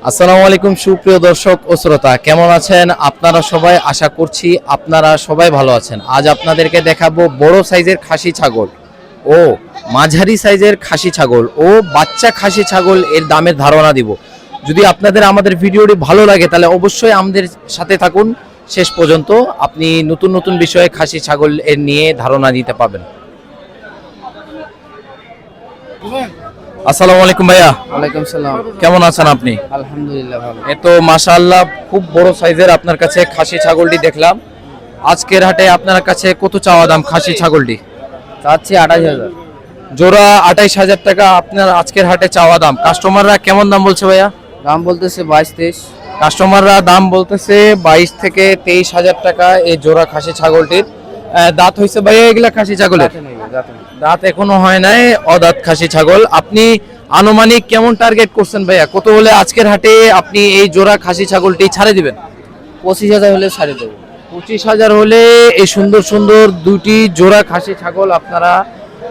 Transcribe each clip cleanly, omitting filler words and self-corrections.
আসসালামু আলাইকুম সুপ্রিয় দর্শক ও শ্রোতা, কেমন আছেন আপনারা সবাই? আশা করছি আপনারা সবাই ভালো আছেন। আজ আপনাদেরকে দেখাবো বড় সাইজের খাসি ছাগল ও মাঝারি সাইজের খাসি ছাগল ও বাচ্চা খাসি ছাগল এর দামের ধারণা দিব। যদি আপনাদের আমাদের ভিডিওটি ভালো লাগে তাহলে অবশ্যই আমাদের সাথে থাকুন শেষ পর্যন্ত। আপনি নতুন নতুন বিষয়ে খাসি ছাগল এর নিয়ে ধারণা দিতে পারবেন। আসসালামু আলাইকুম ভাইয়া। ওয়ালাইকুম সালাম। কেমন আছেন আপনি? আলহামদুলিল্লাহ ভালো। এ তো মাশাআল্লাহ খুব বড় সাইজের আপনার কাছে খাসি ছাগলটি দেখলাম। আজকের হাটে আপনার কাছে কত চাওয়া দাম খাসি ছাগলটি? চাচ্ছি 28,000। জোড়া 28,000 টাকা আপনার আজকের হাটে চাওয়া দাম। কাস্টমাররা কেমন দাম বলছে ভাইয়া? দাম বলতেছে 22-23। কাস্টমাররা দাম বলতেছে 22 থেকে 23,000 টাকা এই জোড়া খাসি ছাগলটির। দাঁত হইছে ভাইয়া এগুলা খাসি ছাগলের? দাঁত এখনো হয় নাই, অদাঁত খাসি ছাগল। আপনি আনুমানিক কেমন টার্গেট করছেন ভাইয়া? কত হলে আজকের হাটে আপনি এই জোড়া খাসি ছাগলটি ছাড়ে দিবেন? 25,000 হলে ছাড়ে দেবো। 25,000 হলে এই সুন্দর সুন্দর দুটি জোড়া খাসি ছাগল আপনারা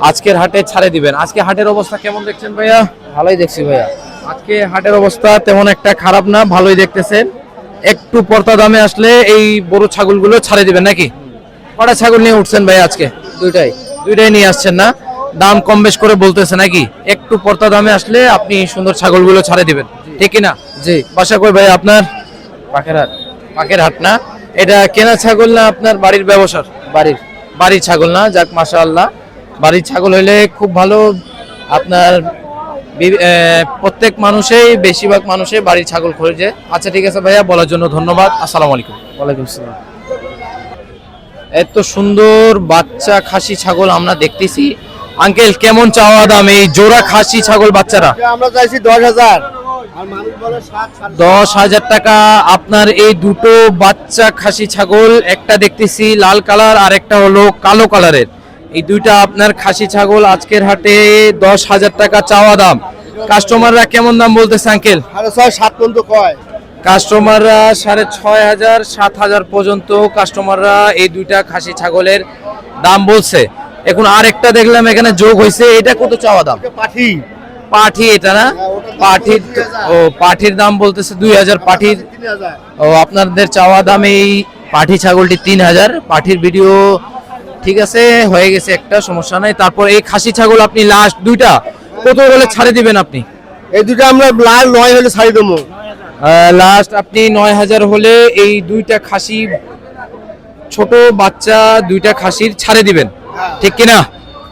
আজকের হাটে ছাড়ে দিবেন। আজকে হাটের অবস্থা কেমন দেখছেন ভাইয়া? ভালোই দেখছি ভাইয়া। আজকে হাটের অবস্থা তেমন একটা খারাপ না, ভালোই দেখতেছেন। একটু পর্তা দামে আসলে এই বড় ছাগলগুলো ছাড়ে দিবেন নাকি? কটা ছাগল নিয়ে উঠছেন ভাই আজকে? দুইটাই নিয়ে আসছেন না? দাম কম বেশ করে বলতেছে নাকি? একটু পর্তা দামে আসলে আপনি সুন্দর ছাগলগুলো ছাড়ে দিবেন, ঠিক কি না? জি। বাসা কই ভাই আপনার? পাখেরহাট। পাখেরহাট না? এটা কেনা ছাগল না আপনার বাড়ির ব্যবসার? বাড়ির ছাগল না? যাক মাশাআল্লাহ, বাড়ির ছাগল হইলে খুব ভালো। আপনার প্রত্যেক মানুষই, বেশিরভাগ মানুষই বাড়ির ছাগল খোঁজে। আচ্ছা ঠিক আছে ভাইয়া, বলার জন্য ধন্যবাদ। আসসালামু আলাইকুম। ওয়ালাইকুম সালাম। এত সুন্দর বাচ্চা খাসি ছাগল আমরা দেখতেছি। আঙ্কেল কেমন চাওয়া দাম এই জোড়া খাসি ছাগল বাচ্চারা? আমরা চাইছি 10,000। 10,000 টাকা আপনার এই দুটো বাচ্চা খাসি ছাগল। একটা দেখতেছি লাল কালার আর একটা হলো কালো কালারের। এই দুইটা আপনার খাসি ছাগল আজকের হাটে 10,000 টাকা চাওয়া দাম। কাস্টমাররা কেমন দাম বলতেছে আঙ্কেল? 6.5-7 পর্যন্ত কয়। কাস্টমাররা 6,500 7,000 পর্যন্ত কাস্টমাররা এই দুইটা খাসি ছাগলের দাম বলছে। এখন আরেকটা দেখলাম এখানে যোগ হয়েছে, এটা কত চাওয়া দাম? পাঠি এটা না? পাঠির দাম বলতেছে 2,000 পাঠির। ও আপনাদের চাওয়া দাম এই পাঠি ছাগলটি 3,000। পাঠির ভিডিও ঠিক আছে, হয়ে গেছে, একটা সমস্যা নাই। তারপর এই খাসি ছাগল আপনি লাস্ট দুইটা কত হলে ছাড়ে দিবেন আপনি? এই দুটো আমরা লাল 9 হলে ছাড়ি দেবো। লাস্ট আপনি 9,000 হলে এই দুইটা খাসি ছোট বাচ্চা দুইটা খাসির ছাড়ে দিবেন, ঠিক কিনা?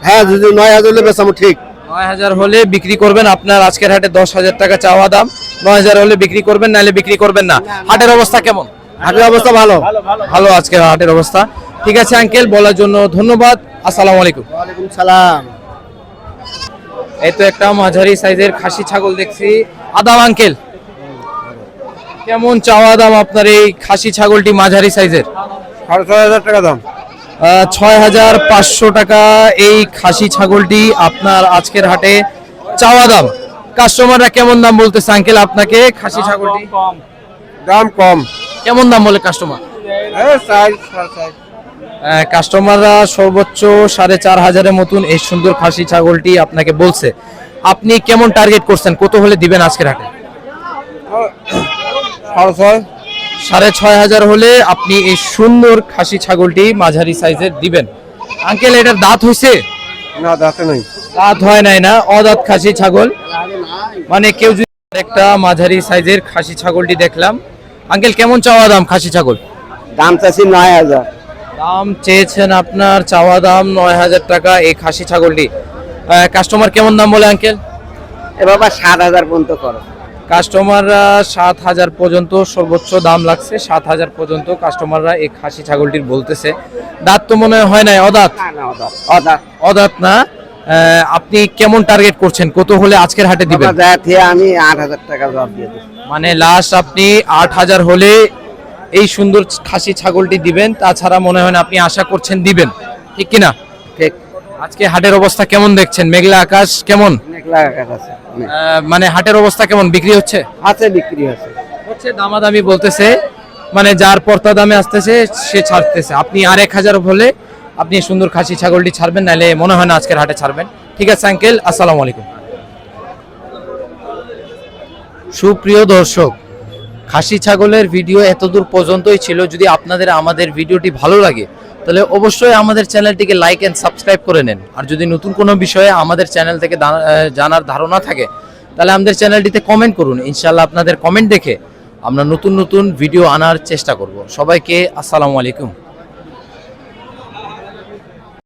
হ্যাঁ, যদি 9,000 হলে বেচামো। ঠিক 9,000 হলে বিক্রি করবেন। আপনার আজকের হাটে 10,000 টাকা চাওয়া দাম। 9,000 হলে বিক্রি করবেন, নাহলে বিক্রি করবেন না। হাটের অবস্থা কেমন? হাটের অবস্থা ভালো। ভালো আজকের হাটের অবস্থা। ঠিক আছে আঙ্কেল, বলার জন্য ধন্যবাদ। আসসালামু আলাইকুম। ওয়ালাইকুম সালাম। এই তো একটা মাঝারি সাইজের খাসি ছাগল দেখছি। আদাব আঙ্কেল, কেমন চাওয়া দাম আপনার এই খাসি ছাগলটি মাঝারি সাইজের? 6,500 টাকা দাম। 6,500 টাকা এই খাসি ছাগলটি আপনার আজকের হাটে চাওয়া দাম। কাস্টমাররা কেমন দাম বলতেছে আঙ্কেল আপনাকে খাসি ছাগলটি? দাম কম। কেমন দাম বলে কাস্টমার? কাস্টমাররা সর্বোচ্চ 4,500-এর মতন এই সুন্দর খাসি ছাগলটি আপনাকে বলছে। আপনি কেমন টার্গেট করছেন, কত হলে দিবেন আজকের হাটে? 6,500 হলে আপনি এই সুন্দর খাসি ছাগলটি মাঝারি সাইজের দিবেন। আঙ্কেল এটার দাঁত হইছে? না, দাঁতে নাই। দাঁত হয় নাই না? অদাঁত খাসি ছাগল। মানে কেউ যদি একটা মাঝারি সাইজের খাসি ছাগলটি দেখলাম। আঙ্কেল কেমন চাওয়া দাম খাসি ছাগল? দাম চাইছি 9,000। দাম চেয়েছেন আপনার চাওয়া দাম 9,000 টাকা এই খাসি ছাগলটি। কাস্টমার কেমন দাম বলে আঙ্কেল? এ বাবা 7,000 পর্যন্ত করো। কাস্টমাররা 7,000 পর্যন্ত সর্বোচ্চ দাম লাগছে। 7,000 পর্যন্ত কাস্টমাররা এই খাসি ছাগলটির বলতেছে। দাঁত তো মনে হয় নাই, অদাঁত? অদাঁত না? আপনি কেমন টার্গেট করছেন, কত হলে আজকের হাটে দিবেন? আমি 8,000 টাকা জবাব দিয়ে দিই। মানে লাস্ট আপনি 8,000 হলে এই সুন্দর খাসি ছাগলটি দিবেন। তাছাড়া মনে হয় না আপনি আশা করছেন দিবেন, ঠিক কিনা? ঠিক। আজকে হাটের অবস্থা কেমন দেখছেন? মেঘলা আকাশ কেমন? মেঘলা আকাশ আছে মানে হাটের অবস্থা কেমন? বিক্রি হচ্ছে? আছে বিক্রি আছে হচ্ছে, দামাদামি বলতেছে, মানে যার পর্তা দামে আসতেছে সে ছাড়তেছে। আপনি আর 1,000 হলে আপনি সুন্দর খাসি ছাগলটি ছাড়বেন, নাহলে মনে হয় না আজকের হাটে ছাড়বেন। ঠিক আছে আঙ্কেল, আসসালামু আলাইকুম। সুপ্রিয় দর্শক, খাসি ছাগলের ভিডিও এতদূর পর্যন্তই ছিল। যদি আপনাদের আমাদের ভিডিওটি ভালো লাগে তাহলে অবশ্যই আমাদের চ্যানেলটিকে লাইক এন্ড সাবস্ক্রাইব করে নেন। আর যদি নতুন কোনো বিষয়ে আমাদের চ্যানেল থেকে জানার ধারণা থাকে তাহলে আমাদের চ্যানেলটিতে কমেন্ট করুন। ইনশাআল্লাহ আপনাদের কমেন্ট দেখে আমরা নতুন নতুন ভিডিও আনার চেষ্টা করব। সবাইকে আসসালামু আলাইকুম।